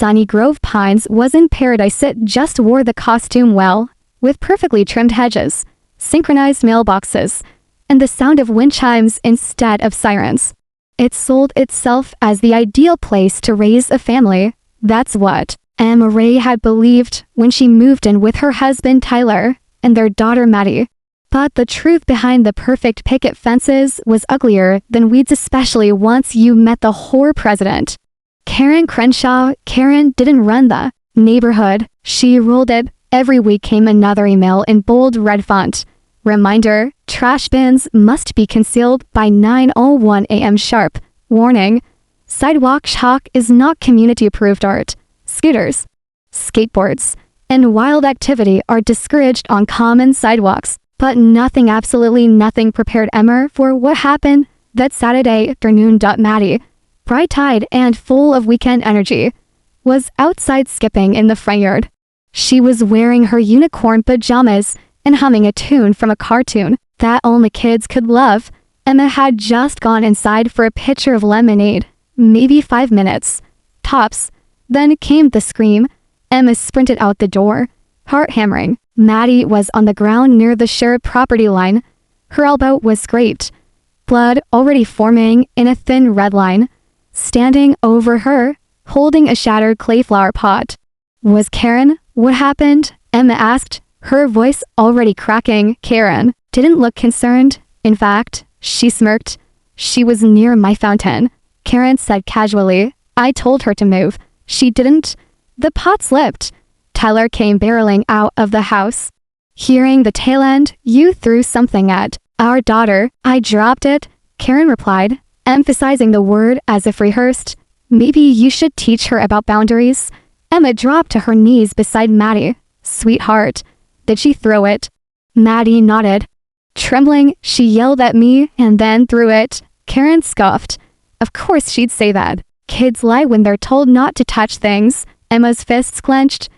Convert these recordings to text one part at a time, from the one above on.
Sunny Grove Pines wasn't paradise, it just wore the costume well, with perfectly trimmed hedges, synchronized mailboxes, and the sound of wind chimes instead of sirens. It sold itself as the ideal place to raise a family. That's what Emma Ray had believed when she moved in with her husband Tyler and their daughter Maddie. But the truth behind the perfect picket fences was uglier than weeds, especially once you met the whore president. Karen Crenshaw. Karen didn't run the neighborhood, she ruled it. Every week came another email in bold red font. Reminder, trash bins must be concealed by 9:01 a.m. sharp. Warning, sidewalk chalk is not community-approved art. Scooters, skateboards, and wild activity are discouraged on common sidewalks. But nothing, absolutely nothing prepared Emma for what happened that Saturday afternoon. Maddie, bright-eyed and full of weekend energy, was outside skipping in the front yard. She was wearing her unicorn pajamas and humming a tune from a cartoon that only kids could love. Emma had just gone inside for a pitcher of lemonade, maybe 5 minutes, tops. Then came the scream. Emma sprinted out the door, heart hammering. Maddie was on the ground near the shared property line. Her elbow was scraped, blood already forming in a thin red line. Standing over her, holding a shattered clayflower pot, was Karen. What happened? Emma asked, her voice already cracking. Karen didn't look concerned. In fact, she smirked. She was near my fountain, Karen said casually. I told her to move. She didn't. The pot slipped. Tyler came barreling out of the house. Hearing the tail end, you threw something at our daughter. I dropped it, Karen replied, emphasizing the word as if rehearsed. Maybe you should teach her about boundaries. Emma dropped to her knees beside Maddie. Sweetheart, did she throw it? Maddie nodded. Trembling, she yelled at me and then threw it. Karen scoffed. Of course she'd say that. Kids lie when they're told not to touch things. Emma's fists clenched.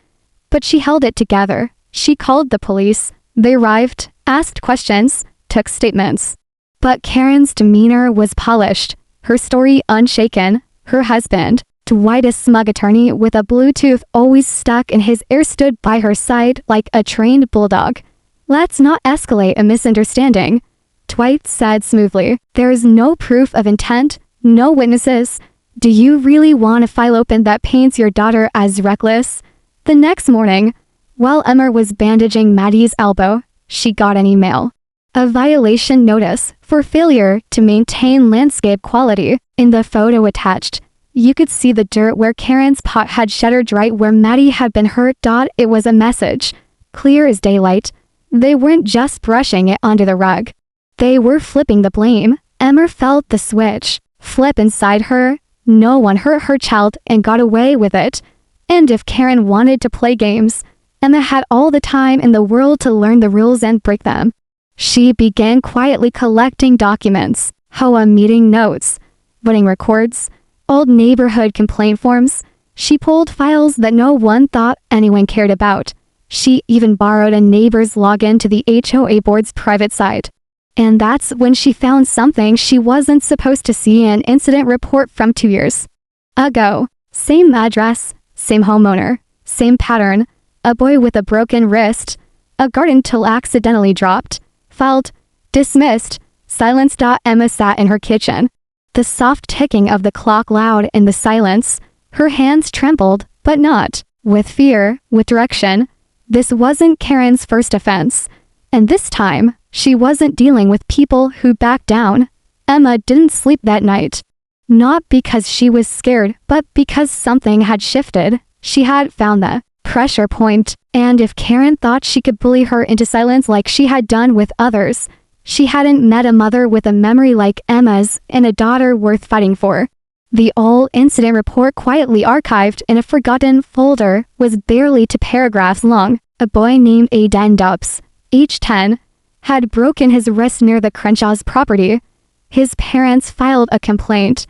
But she held it together. She called the police. They arrived, asked questions, took statements. But Karen's demeanor was polished, her story unshaken. Her husband, Dwight, a smug attorney with a Bluetooth always stuck in his ear, stood by her side like a trained bulldog. Let's not escalate a misunderstanding, Dwight said smoothly. There's no proof of intent, no witnesses. Do you really want a file open that paints your daughter as reckless? The next morning, while Emma was bandaging Maddie's elbow, she got an email. A violation notice for failure to maintain landscape quality. In the photo attached, you could see the dirt where Karen's pot had shattered right where Maddie had been hurt. It was a message, clear as daylight. They weren't just brushing it under the rug. They were flipping the blame. Emma felt the switch flip inside her. No one hurt her child and got away with it. And if Karen wanted to play games, Emma had all the time in the world to learn the rules and break them. She began quietly collecting documents, HOA meeting notes, voting records, old neighborhood complaint forms. She pulled files that no one thought anyone cared about. She even borrowed a neighbor's login to the HOA board's private site. And that's when she found something she wasn't supposed to see: an incident report from 2 years ago. Same address, same homeowner, same pattern. A boy with a broken wrist, a garden tool accidentally dropped, filed, dismissed, silenced. Emma sat in her kitchen, the soft ticking of the clock loud in the silence. Her hands trembled, but not with fear, with direction. This wasn't Karen's first offense, and this time, she wasn't dealing with people who backed down. Emma didn't sleep that night. Not because she was scared, but because something had shifted. She had found the pressure point, and if Karen thought she could bully her into silence like she had done with others, she hadn't met a mother with a memory like Emma's and a daughter worth fighting for. The old incident report, quietly archived in a forgotten folder, was barely 2 paragraphs long. A boy named Aiden Dubs, age 10, had broken his wrist near the Crenshaw's property. His parents filed a complaint,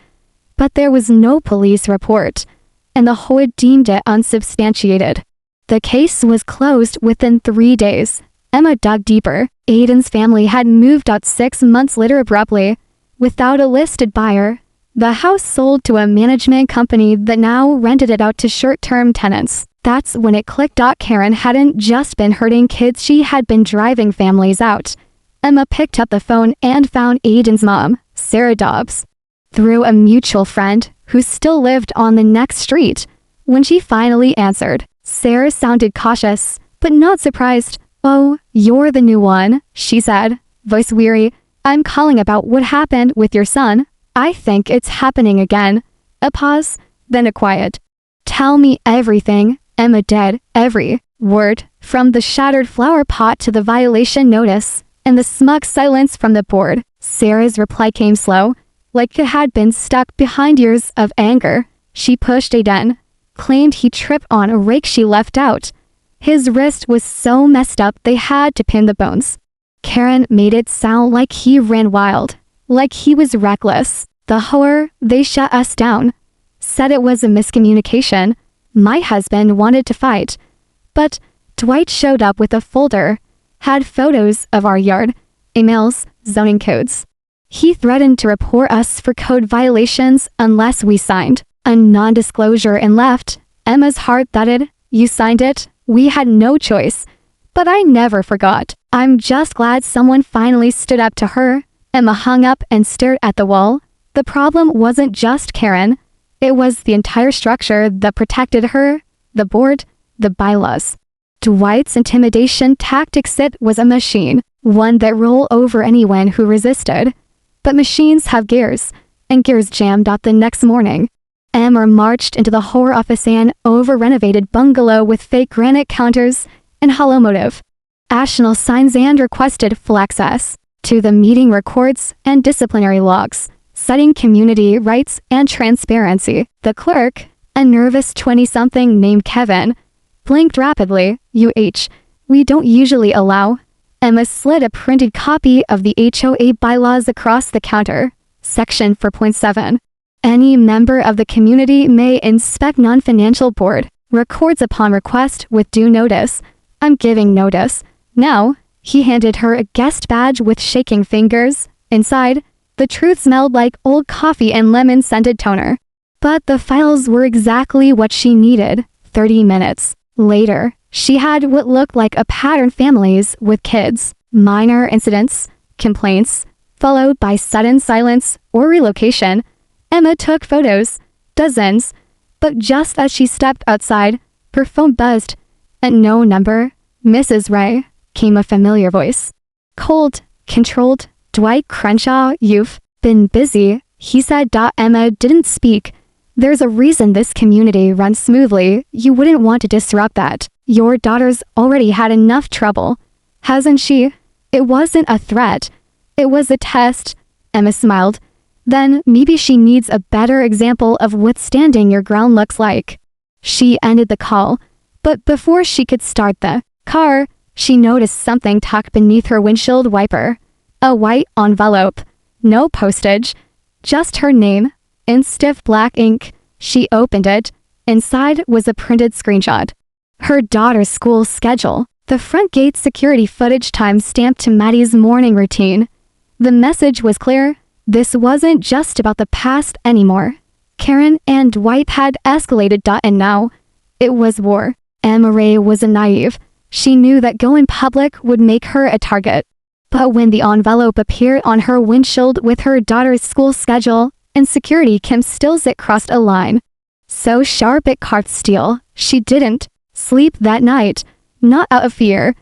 but there was no police report, and the HOA deemed it unsubstantiated. The case was closed within 3 days. Emma dug deeper. Aiden's family had moved out 6 months later abruptly, without a listed buyer. The house sold to a management company that now rented it out to short-term tenants. That's when it clicked. Karen hadn't just been hurting kids, she had been driving families out. Emma picked up the phone and found Aiden's mom, Sarah Dobbs, through a mutual friend who still lived on the next street. When she finally answered, Sarah sounded cautious, but not surprised. "Oh, you're the new one," she said, voice weary. "I'm calling about what happened with your son. I think it's happening again." A pause, then a quiet. "Tell me everything." Emma did, every word, from the shattered flower pot to the violation notice, and the smug silence from the board. Sarah's reply came slow, like it had been stuck behind years of anger. She pushed Aiden, claimed he tripped on a rake she left out. His wrist was so messed up they had to pin the bones. Karen made it sound like he ran wild, like he was reckless. The horror, "They shut us down. Said it was a miscommunication. My husband wanted to fight." But Dwight showed up with a folder, had photos of our yard, emails, zoning codes. He threatened to report us for code violations unless we signed a non-disclosure and left. Emma's heart thudded. "You signed it? We had no choice. But I never forgot. I'm just glad someone finally stood up to her." Emma hung up and stared at the wall. The problem wasn't just Karen. It was the entire structure that protected her, the board, the bylaws. Dwight's intimidation tactics, it was a machine, one that rolled over anyone who resisted. But machines have gears, and gears jammed out the next morning. Emma marched into the horror office, an over-renovated bungalow with fake granite counters and hollow motive national signs, and requested full access to the meeting records and disciplinary logs, citing community rights and transparency. The clerk, a nervous 20-something named Kevin, blinked rapidly. We don't usually allow." Emma slid a printed copy of the HOA bylaws across the counter. Section 4.7. Any member of the community may inspect non-financial board records upon request with due notice. "I'm giving notice." Now, he handed her a guest badge with shaking fingers. Inside, the truth smelled like old coffee and lemon-scented toner. But the files were exactly what she needed. 30 minutes later, she had what looked like a pattern: families with kids, minor incidents, complaints, followed by sudden silence or relocation. Emma took photos, dozens, but just as she stepped outside, her phone buzzed. At no number, "Mrs. Ray," came a familiar voice. Cold, controlled. "Dwight Crenshaw, you've been busy," he said. Emma didn't speak. "There's a reason this community runs smoothly. You wouldn't want to disrupt that. Your daughter's already had enough trouble, hasn't she?" It wasn't a threat. It was a test. Emma smiled. "Then maybe she needs a better example of what standing your ground looks like." She ended the call, but before she could start the car, she noticed something tucked beneath her windshield wiper. A white envelope. No postage. Just her name, in stiff black ink. She opened it. Inside was a printed screenshot. Her daughter's school schedule. The front gate security footage time-stamped to Maddie's morning routine. The message was clear. This wasn't just about the past anymore. Karen and Dwight had escalated. And now, it was war. Emma Ray wasn't naive. She knew that going public would make her a target. But when the envelope appeared on her windshield with her daughter's school schedule and security cam stills, it crossed a line so sharp it carved steel. She didn't sleep that night, not out of fear,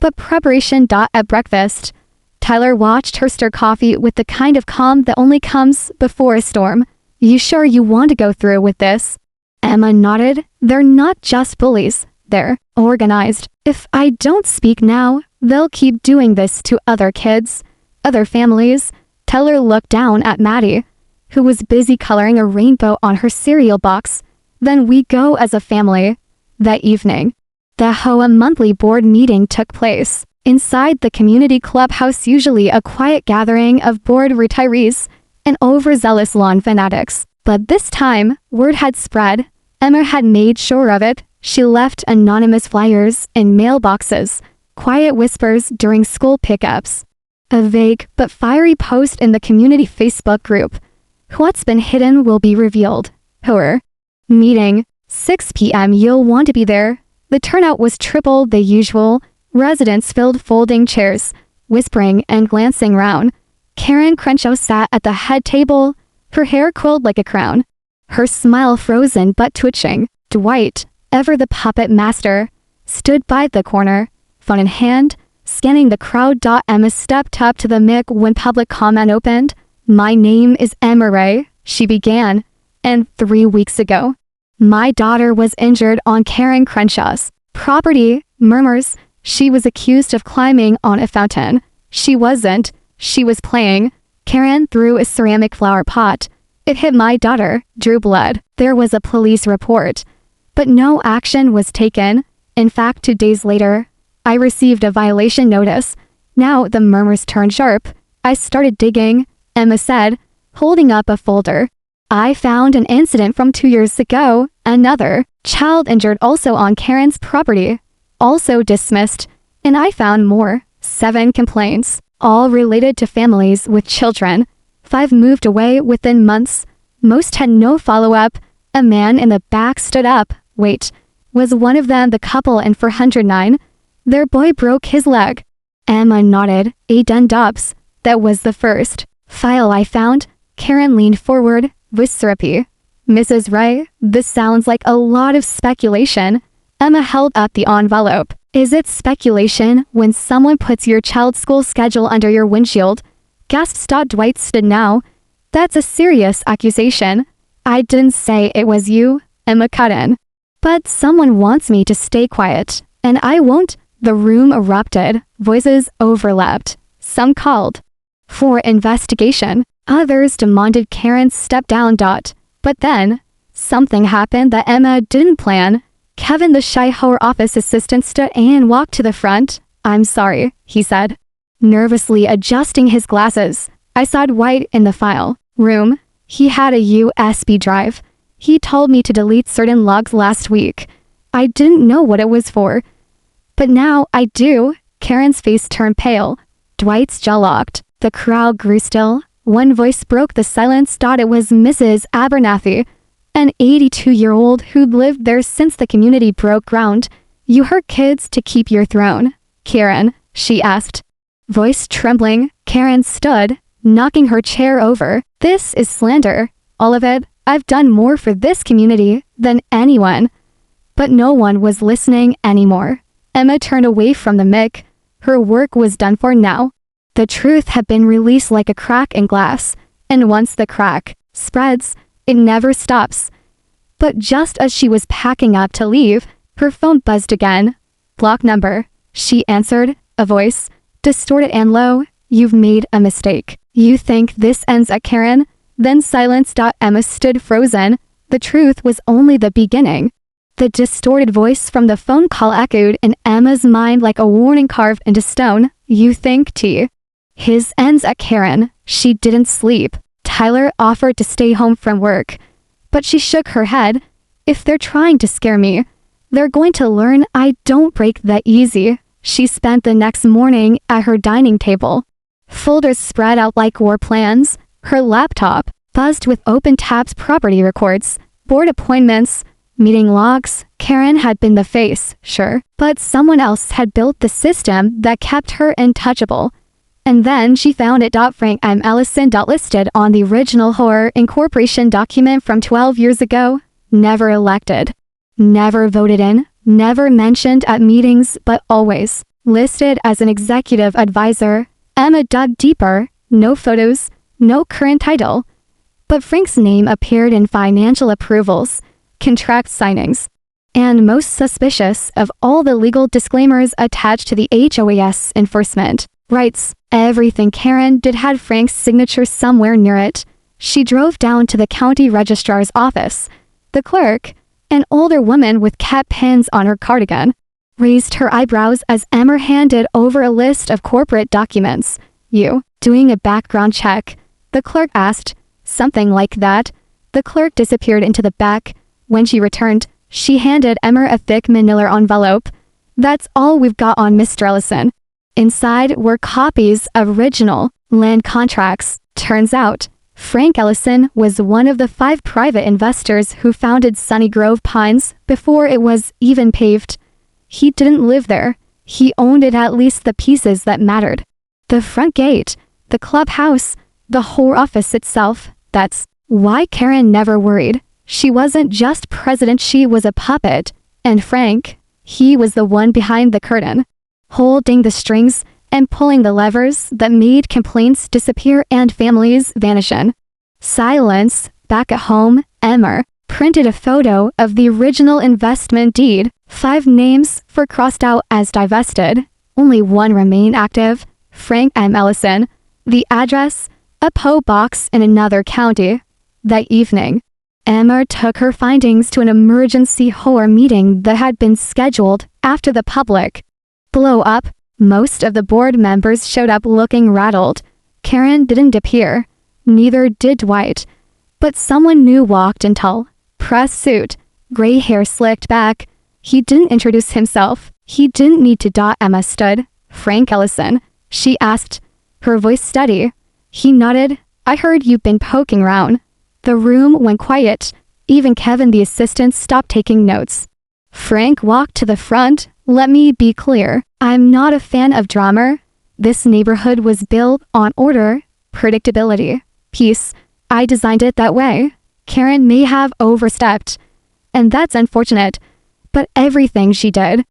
but preparation. At breakfast, Tyler watched her stir coffee with the kind of calm that only comes before a storm. "You sure you want to go through with this?" Emma nodded. "They're not just bullies. They're organized. If I don't speak now, they'll keep doing this to other kids, other families." Tyler looked down at Maddie, who was busy coloring a rainbow on her cereal box. "Then we go as a family." That evening, the HOA monthly board meeting took place inside the community clubhouse, usually a quiet gathering of bored retirees and overzealous lawn fanatics. But this time, word had spread. Emma had made sure of it. She left anonymous flyers in mailboxes, quiet whispers during school pickups, a vague but fiery post in the community Facebook group. What's been hidden will be revealed. Horror. Meeting. 6 p.m. You'll want to be there. The turnout was triple the usual. Residents filled folding chairs, whispering and glancing round. Karen Crenshaw sat at the head table, her hair coiled like a crown, her smile frozen but twitching. Dwight, ever the puppet master, stood by the corner, phone in hand, scanning the crowd. Emma stepped up to the mic when public comment opened. My name is Emma Ray, she began, and 3 weeks ago, my daughter was injured on Karen Crenshaw's property. Murmurs. She was accused of climbing on a fountain. She wasn't. She was playing. Karen threw a ceramic flower pot. It hit my daughter, drew blood. There was a police report, but no action was taken. In fact, 2 days later, I received a violation notice. Now the murmurs turned sharp. I started digging, Emma said, holding up a folder. I found an incident from 2 years ago, another child injured also on Karen's property, also dismissed, and I found more, 7 complaints, all related to families with children. 5 moved away within months. Most had no follow-up. A man in the back stood up. Wait, was one of them the couple in 409? Their boy broke his leg. Emma nodded. A Dundops. That was the first file I found. Karen leaned forward, voice syrupy. Mrs. Ray, this sounds like a lot of speculation. Emma held up the envelope. Is it speculation when someone puts your child's school schedule under your windshield? Gasped. Dwight stood now. That's a serious accusation. I didn't say it was you, Emma cut in. But someone wants me to stay quiet, and I won't. The room erupted. Voices overlapped. Some called for investigation. Others demanded Karen step down. But then, something happened that Emma didn't plan. Kevin, the shy horror office assistant, stood and walked to the front. I'm sorry, he said, nervously adjusting his glasses. I saw Dwight in the file room. He had a USB drive. He told me to delete certain logs last week. I didn't know what it was for. But now I do. Karen's face turned pale. Dwight's jaw locked. The crowd grew still. One voice broke the silence. It was Mrs. Abernathy, an 82-year-old who'd lived there since the community broke ground. You hurt kids to keep your throne, Karen, she asked. Voice trembling, Karen stood, knocking her chair over. This is slander. All of it. I've done more for this community than anyone. But no one was listening anymore. Emma turned away from the mic. Her work was done for now. The truth had been released like a crack in glass, and once the crack spreads, it never stops. But just as she was packing up to leave, her phone buzzed again. Block number, she answered, a voice, distorted and low. You've made a mistake. You think this ends at Karen? Then silence. Emma stood frozen. The truth was only the beginning. The distorted voice from the phone call echoed in Emma's mind like a warning carved into stone. You think his ends at Karen. She didn't sleep. Tyler offered to stay home from work, but she shook her head. If they're trying to scare me, they're going to learn I don't break that easy. She spent the next morning at her dining table. Folders spread out like war plans. Her laptop buzzed with open tabs, property records, board appointments, meeting logs. Karen had been the face, sure, but someone else had built the system that kept her untouchable. And then she found it. Frank M. Ellison. Listed on the original Horror Incorporation document from 12 years ago. Never elected. Never voted in. Never mentioned at meetings, but always listed as an executive advisor. Emma dug deeper. No photos. No current title. But Frank's name appeared in financial approvals, contract signings, and most suspicious of all the legal disclaimers attached to the HOAS enforcement rights. Everything Karen did had Frank's signature somewhere near it. She drove down to the county registrar's office. The clerk, an older woman with cat pins on her cardigan, raised her eyebrows as Emma handed over a list of corporate documents. You doing a background check? The clerk asked. Something like that. The clerk disappeared into the back. When she returned, she handed Emma a thick manila envelope. That's all we've got on Mr. Ellison. Inside were copies of original land contracts. Turns out, Frank Ellison was one of the 5 private investors who founded Sunny Grove Pines before it was even paved. He didn't live there. He owned it, at least the pieces that mattered. The front gate, the clubhouse, the whole office itself. That's why Karen never worried. She wasn't just president, she was a puppet. And Frank, he was the one behind the curtain, holding the strings and pulling the levers that made complaints disappear and families vanish. Silence. Back at home, Emmer printed a photo of the original investment deed. 5 names were crossed out as divested. Only 1 remained active, Frank M. Ellison. The address, a P.O. box in another county. That evening, Emmer took her findings to an emergency horror meeting that had been scheduled after the public blow up. Most of the board members showed up looking rattled. Karen didn't appear. Neither did Dwight. But someone new walked in, tall, pressed suit, gray hair slicked back. He didn't introduce himself. He didn't need to. Emma stood. Frank Ellison, she asked, her voice steady. He nodded. I heard you've been poking around. The room went quiet. Even Kevin, the assistant, stopped taking notes. Frank walked to the front. Let me be clear. I'm not a fan of drama. This neighborhood was built on order, predictability, peace. I designed it that way. Karen may have overstepped, and that's unfortunate. But everything she did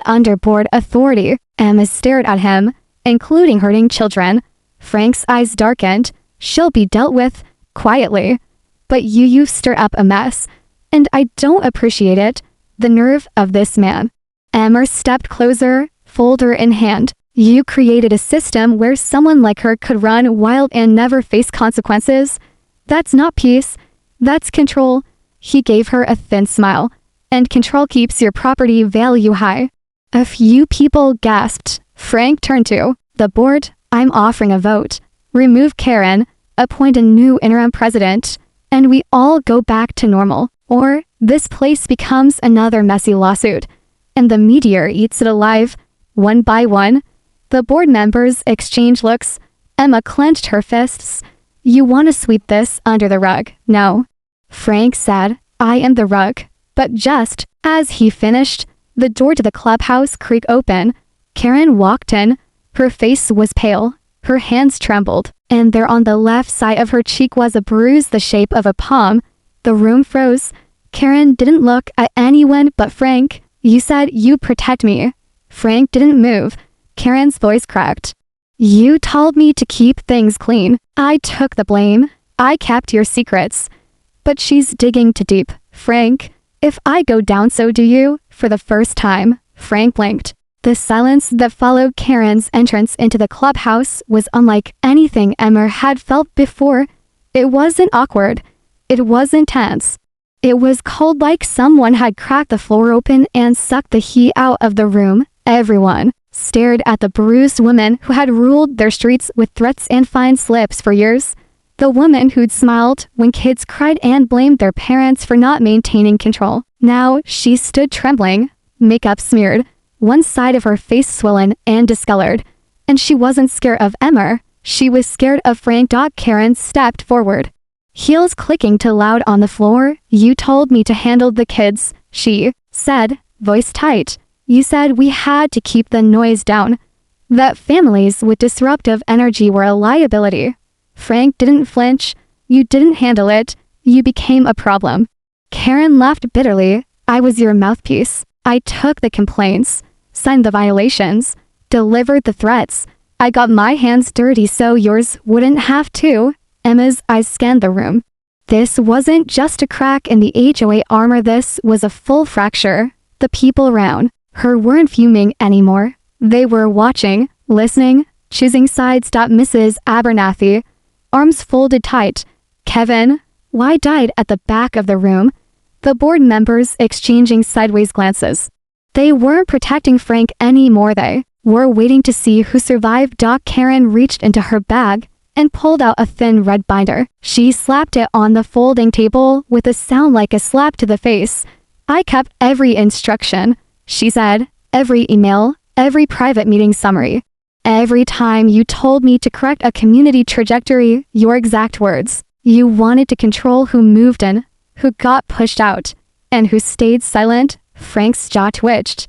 under board authority. Emma stared at him, including hurting children. Frank's eyes darkened. She'll be dealt with quietly. But you stir up a mess, and I don't appreciate it. The nerve of this man. Emma stepped closer, folder in hand. You created a system where someone like her could run wild and never face consequences. That's not peace. That's control. He gave her a thin smile. And control keeps your property value high. A few people gasped. Frank turned to the board. I'm offering a vote. Remove Karen, appoint a new interim president, and we all go back to normal. Or this place becomes another messy lawsuit, and the meteor eats it alive. One by one, the board members exchanged looks. Emma clenched her fists. You want to sweep this under the rug? No. Frank said, I am the rug. But just as he finished, the door to the clubhouse creaked open. Karen walked in. Her face was pale. Her hands trembled, and there on the left side of her cheek was a bruise the shape of a palm. The room froze. Karen didn't look at anyone but Frank. You said you'd protect me. Frank didn't move. Karen's voice cracked. You told me to keep things clean. I took the blame. I kept your secrets. But she's digging too deep. Frank, if I go down, so do you. For the first time, Frank blinked. The silence that followed Karen's entrance into the clubhouse was unlike anything Emma had felt before. It wasn't awkward. It wasn't tense. It was cold, like someone had cracked the floor open and sucked the heat out of the room. Everyone stared at the bruised woman who had ruled their streets with threats and fine slips for years. The woman who'd smiled when kids cried and blamed their parents for not maintaining control. Now she stood trembling, makeup smeared, one side of her face swollen and discolored. And she wasn't scared of Emma. She was scared of Frank. Karen stepped forward, heels clicking too loud on the floor. You told me to handle the kids, she said, voice tight. You said we had to keep the noise down. That families with disruptive energy were a liability. Frank didn't flinch. You didn't handle it. You became a problem. Karen laughed bitterly. I was your mouthpiece. I took the complaints, signed the violations, delivered the threats. I got my hands dirty so yours wouldn't have to. Emma's eyes scanned the room. This wasn't just a crack in the HOA armor. This was a full fracture. The people around her weren't fuming anymore. They were watching, listening, choosing sides. Mrs. Abernathy, arms folded tight. Kevin, why died at the back of the room? The board members exchanging sideways glances. They weren't protecting Frank anymore. They were waiting to see who survived. Karen reached into her bag and pulled out a thin red binder. She slapped it on the folding table with a sound like a slap to the face. I kept every instruction, she said, every email, every private meeting summary. Every time you told me to correct a community trajectory, your exact words. You wanted to control who moved in, who got pushed out, and who stayed silent. Frank's jaw twitched.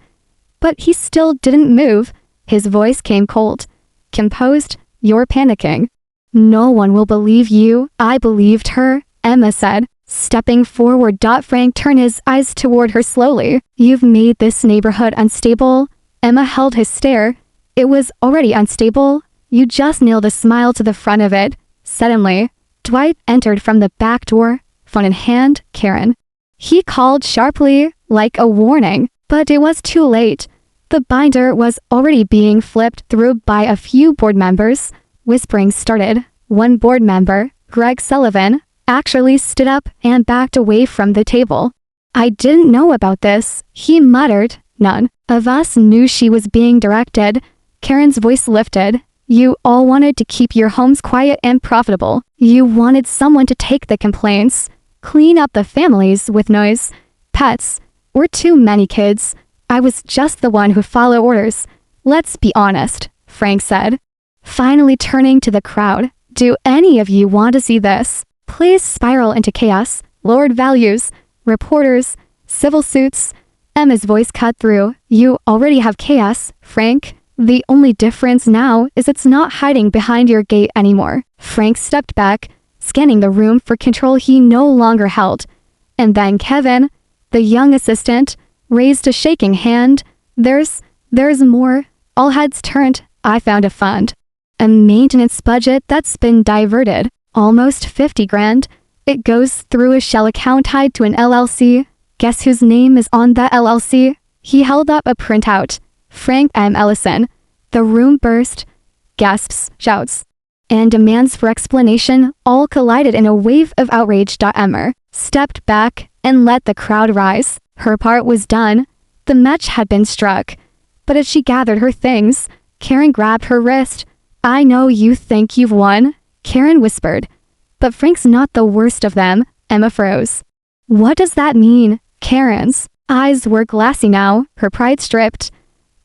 But he still didn't move. His voice came cold. Composed, "You're panicking." "No one will believe you." "I believed her," Emma said, stepping forward. Frank turned his eyes toward her slowly. "You've made this neighborhood unstable." Emma held his stare. "It was already unstable. You just nailed a smile to the front of it." Suddenly, Dwight entered from the back door, phone in hand. "Karen." He called sharply, like a warning, but it was too late. The binder was already being flipped through by a few board members. Whispering started. One board member, Greg Sullivan, actually stood up and backed away from the table. "I didn't know about this," he muttered. "None of us knew she was being directed." Karen's voice lifted. "You all wanted to keep your homes quiet and profitable. You wanted someone to take the complaints, clean up the families with noise, pets, or too many kids. I was just the one who followed orders. Let's be honest," Frank said, finally turning to the crowd. "Do any of you want to see this? Please spiral into chaos, lowered values, reporters, civil suits." Emma's voice cut through. "You already have chaos, Frank. The only difference now is it's not hiding behind your gate anymore." Frank stepped back, scanning the room for control he no longer held. And then Kevin, the young assistant, raised a shaking hand. There's more." All heads turned. "I found a fund. A maintenance budget that's been diverted. Almost 50 grand. It goes through a shell account tied to an LLC. Guess whose name is on that LLC?" He held up a printout. "Frank M. Ellison." The room burst. Gasps, shouts, and demands for explanation all collided in a wave of outrage. Emma stepped back and let the crowd rise. Her part was done. The match had been struck. But as she gathered her things, Karen grabbed her wrist. "I know you think you've won," Karen whispered. "But Frank's not the worst of them." Emma froze. "What does that mean?" Karen's eyes were glassy now, her pride stripped.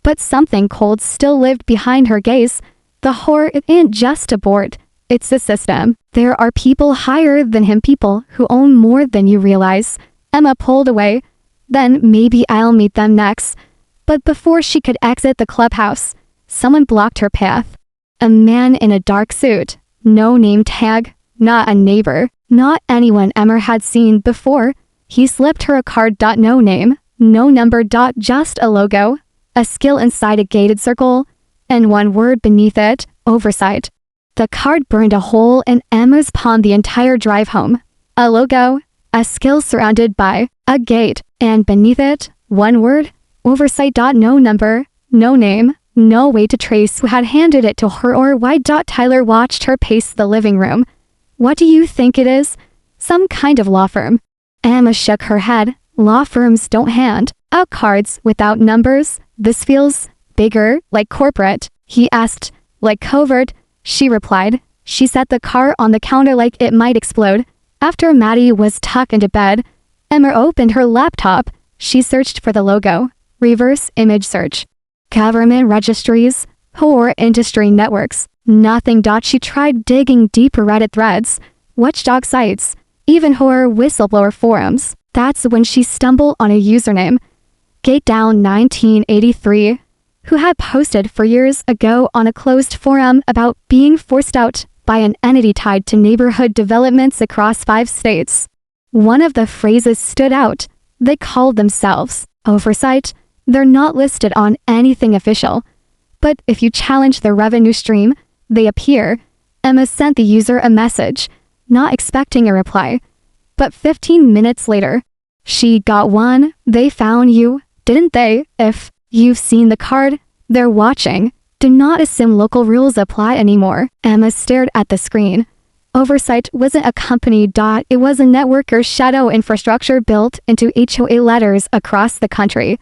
But something cold still lived behind her gaze. "The horror isn't just a board. It's a system. There are people higher than him, people who own more than you realize." Emma pulled away. "Then maybe I'll meet them next." But before she could exit the clubhouse, someone blocked her path. A man in a dark suit. No name tag. Not a neighbor. Not anyone Emma had seen before. He slipped her a card. No name. No number. Just a logo. A skill inside a gated circle. And one word beneath it. Oversight. The card burned a hole in Emma's palm the entire drive home. A logo. A skill surrounded by a gate. And beneath it, one word. Oversight. No number. No name. No way to trace who had handed it to her or why. Tyler watched her pace the living room. "What do you think it is?" "Some kind of law firm." Emma shook her head. "Law firms don't hand out cards without numbers." "This feels bigger, like corporate." He asked. "Like covert," she replied. She set the card on the counter like it might explode. After Maddie was tucked into bed, Emma opened her laptop. She searched for the logo. Reverse image search. Government registries, or industry networks. Nothing. She tried digging deeper. Reddit threads, watchdog sites, even horror whistleblower forums. That's when she stumbled on a username, Gatedown 1983, who had posted for years ago on a closed forum about being forced out by an entity tied to neighborhood developments across 5 states. One of the phrases stood out. They called themselves Oversight. They're not listed on anything official, but if you challenge their revenue stream, they appear. Emma sent the user a message, not expecting a reply. But 15 minutes later, she got one. "They found you, didn't they? If you've seen the card, they're watching. Do not assume local rules apply anymore." Emma stared at the screen. Oversight wasn't a company. It was a network or shadow infrastructure built into HOA letters across the country,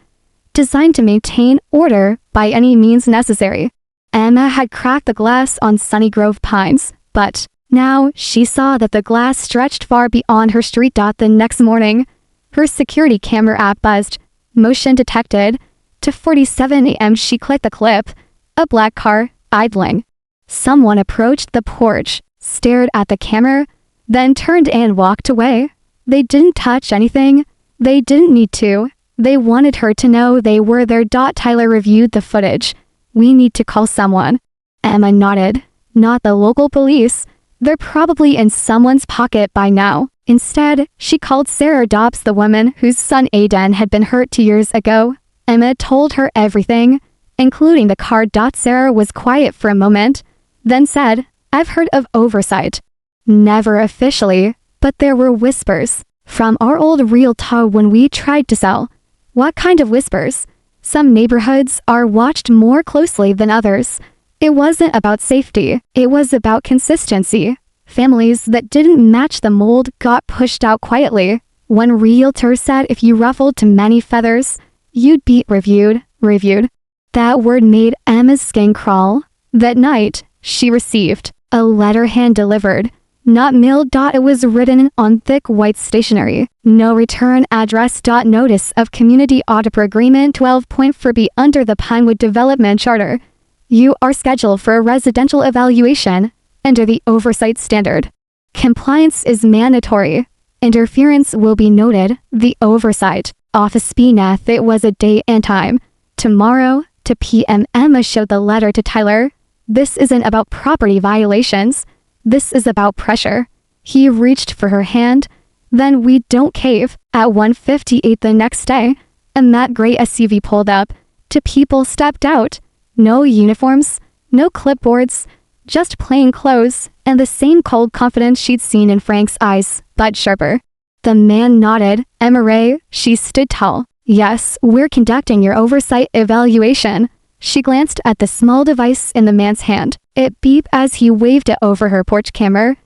designed to maintain order by any means necessary. Emma had cracked the glass on Sunnygrove Pines, but now she saw that the glass stretched far beyond her street. The next morning, her security camera app buzzed. Motion detected. To 47 a.m. she clicked the clip. A black car, idling. Someone approached the porch, stared at the camera, then turned and walked away. They didn't touch anything. They didn't need to. They wanted her to know they were there. Tyler reviewed the footage. We need to call someone. Emma nodded. Not the local police. They're probably in someone's pocket by now. Instead, she called Sarah Dobbs, the woman whose son Aiden had been hurt 2 years ago. Emma told her everything, including the card. Sarah was quiet for a moment, then said, I've heard of oversight. Never officially, but there were whispers. From our old realtor when we tried to sell. What kind of whispers? Some neighborhoods are watched more closely than others. It wasn't about safety, it was about consistency. Families that didn't match the mold got pushed out quietly. One realtor said if you ruffled too many feathers, you'd be reviewed. That word made Emma's skin crawl. That night, she received a letter hand-delivered. Not mailed. It was written on thick white stationery. No return address. Notice of Community Audit Agreement 12.4b under the Pinewood Development Charter. You are scheduled for a residential evaluation under the oversight standard. Compliance is mandatory. Interference will be noted. The oversight office BNeth. It was a date and time. Tomorrow, 2 p.m. Emma showed the letter to Tyler. This isn't about property violations. This is about pressure. He reached for her hand. Then we don't cave. At 1:58 the next day, a matte gray SUV pulled up. 2 people stepped out. No uniforms, no clipboards, just plain clothes, and the same cold confidence she'd seen in Frank's eyes, but sharper. The man nodded. Emma Ray, she stood tall. Yes, we're conducting your oversight evaluation. She glanced at the small device in the man's hand. It beeped as he waved it over her porch camera.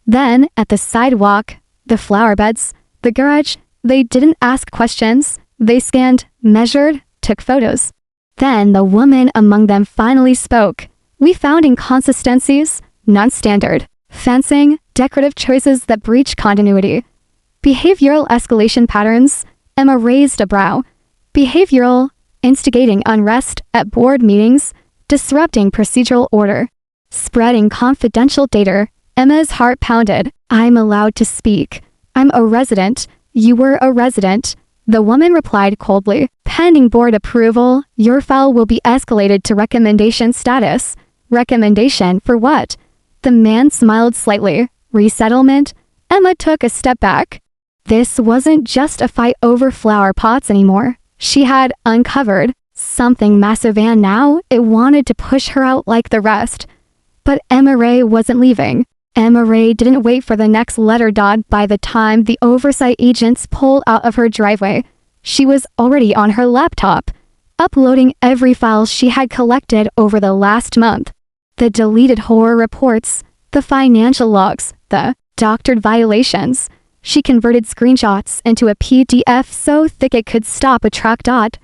Then, at the sidewalk, the flower beds, the garage, they didn't ask questions. They scanned, measured, took photos. Then the woman among them finally spoke. We found inconsistencies, non-standard, fencing, decorative choices that breach continuity. Behavioral escalation patterns. Emma raised a brow. Behavioral, instigating unrest at board meetings, disrupting procedural order, spreading confidential data. Emma's heart pounded. I'm allowed to speak. I'm a resident. You were a resident. The woman replied coldly. Pending board approval, your file will be escalated to recommendation status. Recommendation for what? The man smiled slightly. Resettlement? Emma took a step back. This wasn't just a fight over flower pots anymore. She had uncovered something massive, and now it wanted to push her out like the rest. But Emma Ray wasn't leaving. Emma Ray didn't wait for the next letter. By the time the oversight agents pulled out of her driveway, she was already on her laptop, uploading every file she had collected over the last month. The deleted horror reports, the financial logs, the doctored violations. She converted screenshots into a PDF so thick it could stop a truck.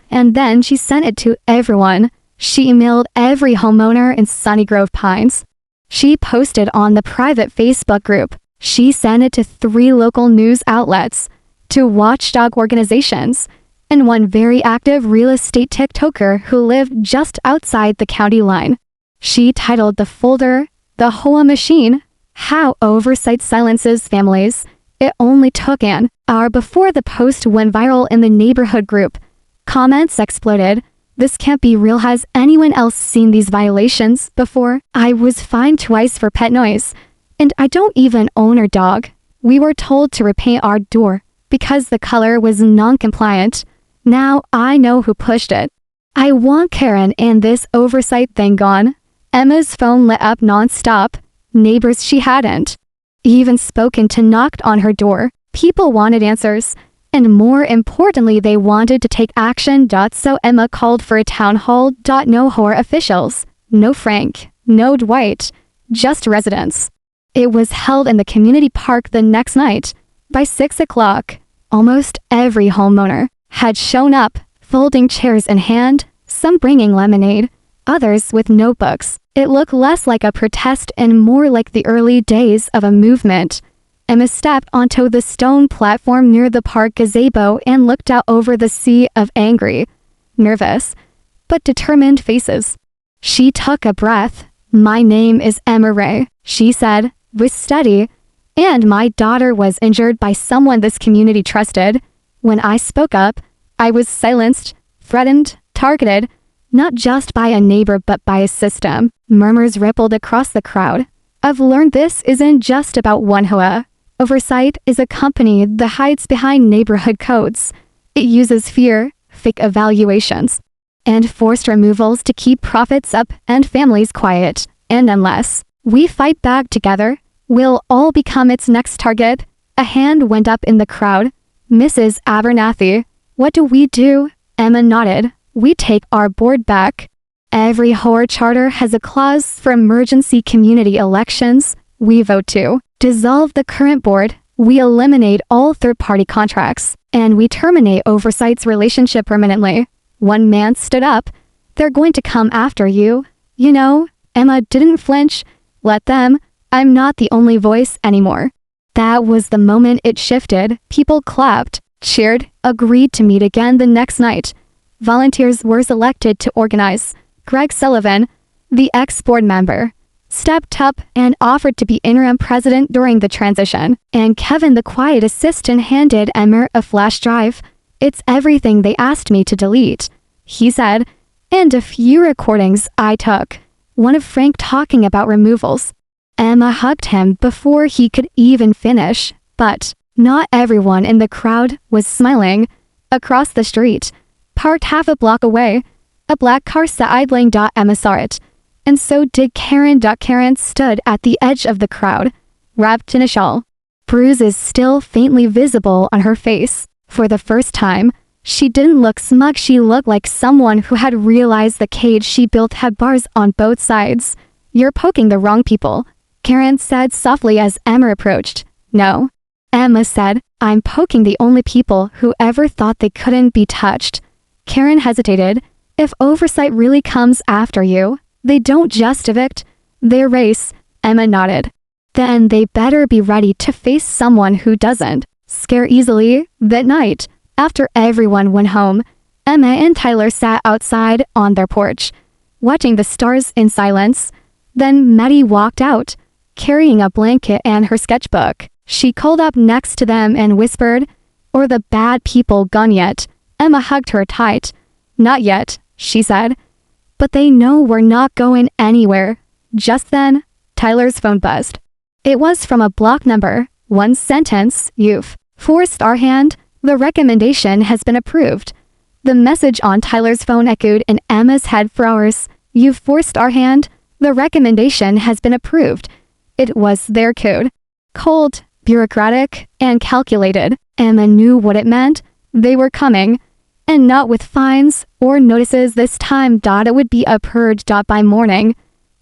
And then she sent it to everyone. She emailed every homeowner in Sunnygrove Pines. She posted on the private Facebook group. She sent it to 3 local news outlets, 2 watchdog organizations, and 1 very active real estate TikToker who lived just outside the county line. She titled the folder, The Hoa Machine, How Oversight Silences Families. It only took an hour before the post went viral in the neighborhood group. Comments exploded. This can't be real. Has anyone else seen these violations before? I was fined twice for pet noise, and I don't even own a dog. We were told to repaint our door because the color was non-compliant. Now I know who pushed it. I want Karen and this oversight thing gone. Emma's phone lit up non-stop. Neighbors she hadn't even spoken to knocked on her door. People wanted answers, and more importantly, they wanted to take action. So Emma called for a town hall. No horror officials, no Frank, no Dwight, just residents. It was held in the community park the next night. By 6 o'clock, almost every homeowner had shown up, folding chairs in hand, some bringing lemonade, others with notebooks. It looked less like a protest and more like the early days of a movement. Emma stepped onto the stone platform near the park gazebo and looked out over the sea of angry, nervous, but determined faces. She took a breath. "My name is Emma Ray," she said, with steady, "and my daughter was injured by someone this community trusted. When I spoke up, I was silenced, threatened, targeted, not just by a neighbor but by a system." Murmurs rippled across the crowd. "I've learned this isn't just about one hoa. Oversight is a company that hides behind neighborhood codes. It uses fear, fake evaluations, and forced removals to keep profits up and families quiet. And unless we fight back together, we'll all become its next target." A hand went up in the crowd. "Mrs. Abernathy, what do we do?" Emma nodded. "We take our board back. Every horror charter has a clause for emergency community elections. We vote to dissolve the current board. We eliminate all third-party contracts, and we terminate Oversight's relationship permanently." One man stood up. "They're going to come after you. You know." Emma didn't flinch. "Let them. I'm not the only voice anymore." That was the moment it shifted. People clapped, cheered, agreed to meet again the next night. Volunteers were selected to organize. Greg Sullivan, the ex-board member, stepped up and offered to be interim president during the transition. And Kevin, the quiet assistant, handed Emma a flash drive. "It's everything they asked me to delete," he said, "and a few recordings I took. One of Frank talking about removals." Emma hugged him before he could even finish, but not everyone in the crowd was smiling. Across the street, parked half a block away, a black car sat idling. Emma saw it, and so did Karen. Karen stood at the edge of the crowd, wrapped in a shawl, bruises still faintly visible on her face. For the first time, she didn't look smug. She looked like someone who had realized the cage she built had bars on both sides. "You're poking the wrong people," Karen said softly as Emma approached. "No," Emma said, "I'm poking the only people who ever thought they couldn't be touched." Karen hesitated. "If Oversight really comes after you, they don't just evict, they erase." Emma nodded. "Then they better be ready to face someone who doesn't scare easily." That night, after everyone went home, Emma and Tyler sat outside on their porch, watching the stars in silence. Then Maddie walked out, carrying a blanket and her sketchbook. She curled up next to them and whispered, "Or the bad people gone yet?" Emma hugged her tight. "Not yet," she said. "But they know we're not going anywhere." Just then, Tyler's phone buzzed. It was from a block number. One sentence: "You've forced our hand. The recommendation has been approved." The message on Tyler's phone echoed in Emma's head for hours. "You've forced our hand. The recommendation has been approved." It was their code. Cold, bureaucratic, and calculated. Emma knew what it meant. They were coming. And not with fines or notices this time. It would be a purge. By morning,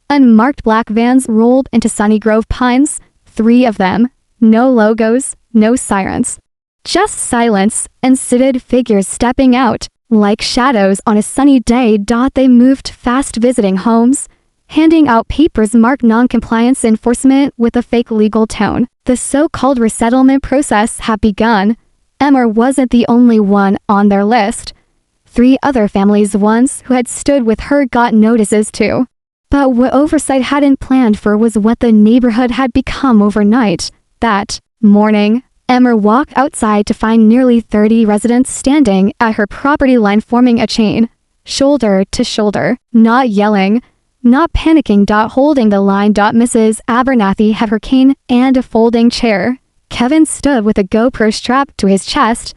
unmarked black vans rolled into Sunnygrove Pines. 3 of them. No logos, no sirens. Just silence and seated figures stepping out, like shadows on a sunny day. They moved fast, visiting homes, handing out papers marked non-compliance enforcement with a fake legal tone. The so-called resettlement process had begun. Emma wasn't the only one on their list. 3 other families once who had stood with her got notices too. But what Oversight hadn't planned for was what the neighborhood had become overnight. That morning, Emma walked outside to find nearly 30 residents standing at her property line, forming a chain, shoulder to shoulder, not yelling, not panicking. Holding the line. Mrs. Abernathy had her cane and a folding chair. Kevin stood with a GoPro strapped to his chest,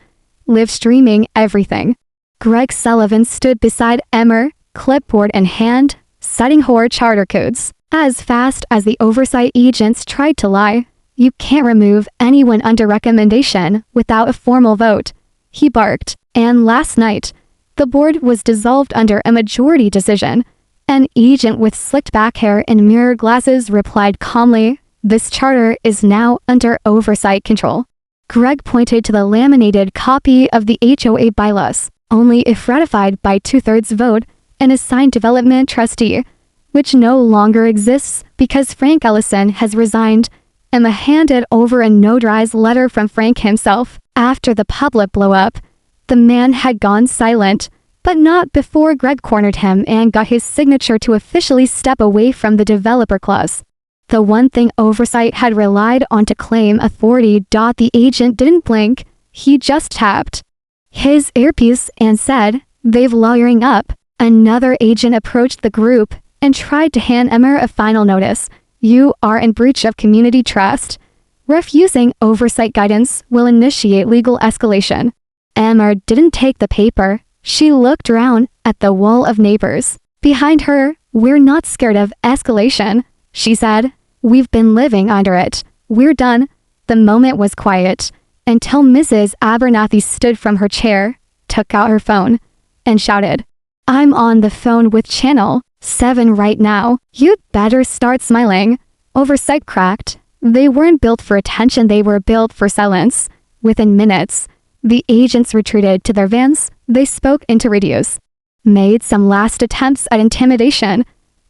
live streaming everything. Greg Sullivan stood beside Emma, clipboard in hand, citing horror charter codes. As fast as the Oversight agents tried to lie, "You can't remove anyone under recommendation without a formal vote," he barked. And last night, the board was dissolved under a majority decision. An agent with slicked back hair and mirror glasses replied calmly, "This charter is now under Oversight control." Greg pointed to the laminated copy of the HOA bylaws, only if ratified by 2/3 vote, and assigned development trustee, which no longer exists because Frank Ellison has resigned. Emma handed over a notarized letter from Frank himself. After the public blow-up, the man had gone silent. But not before Greg cornered him and got his signature to officially step away from the developer clause. The one thing Oversight had relied on to claim authority. The agent didn't blink, he just tapped his earpiece and said, "They've lawyering up." Another agent approached the group and tried to hand Emmer a final notice. "You are in breach of community trust. Refusing oversight guidance will initiate legal escalation." Emmer didn't take the paper. She looked around at the wall of neighbors. Behind her, "We're not scared of escalation," she said. "We've been living under it. We're done." The moment was quiet until Mrs. Abernathy stood from her chair, took out her phone, and shouted, "I'm on the phone with Channel 7 right now. You'd better start smiling." Oversight cracked. They weren't built for attention, they were built for silence. Within minutes, the agents retreated to their vans. They spoke into radios, made some last attempts at intimidation,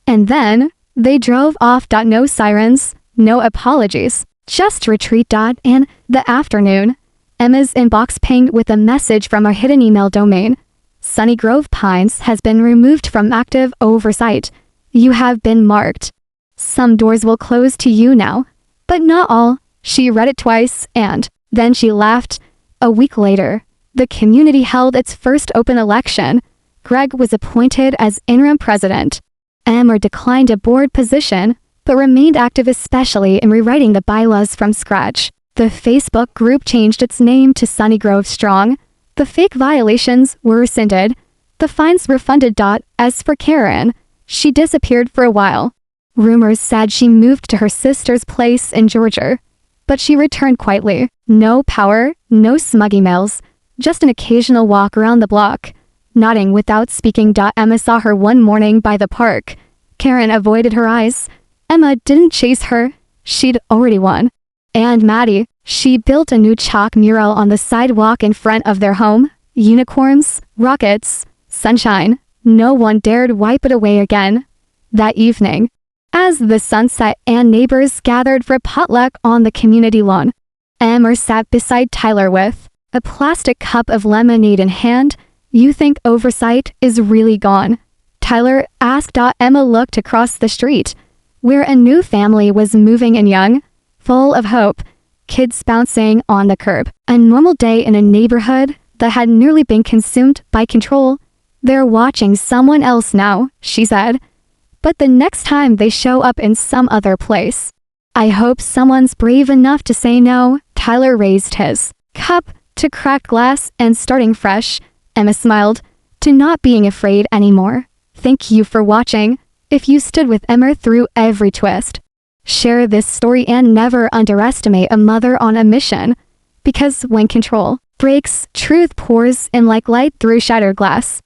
and then they drove off. No sirens, no apologies, just retreat. In the afternoon, Emma's inbox pinged with a message from a hidden email domain. "Sunny Grove Pines has been removed from active oversight. You have been marked. Some doors will close to you now, but not all." She read it twice, and then she laughed. A week later, the community held its first open election. Greg was appointed as interim president. Emmer declined a board position, but remained active, especially in rewriting the bylaws from scratch. The Facebook group changed its name to Sunny Grove Strong. The fake violations were rescinded. The fines refunded. As for Karen, she disappeared for a while. Rumors said she moved to her sister's place in Georgia, but she returned quietly. No power, no smug emails, just an occasional walk around the block, nodding without speaking. Emma saw her one morning by the park. Karen avoided her eyes. Emma didn't chase her. She'd already won. And Maddie, she built a new chalk mural on the sidewalk in front of their home. Unicorns, rockets, sunshine. No one dared wipe it away again. That evening, as the sun set and neighbors gathered for potluck on the community lawn, Emmer sat beside Tyler with a plastic cup of lemonade in hand. "You think oversight is really gone?" Tyler asked. Emma looked across the street, where a new family was moving in, young, full of hope, kids bouncing on the curb. A normal day in a neighborhood that had nearly been consumed by control. "They're watching someone else now," she said. "But the next time they show up in some other place, I hope someone's brave enough to say no." Tyler raised his cup to cracked glass and starting fresh. Emma smiled, to not being afraid anymore. Thank you for watching. If you stood with Emma through every twist, share this story and never underestimate a mother on a mission. Because when control breaks, truth pours in like light through shattered glass.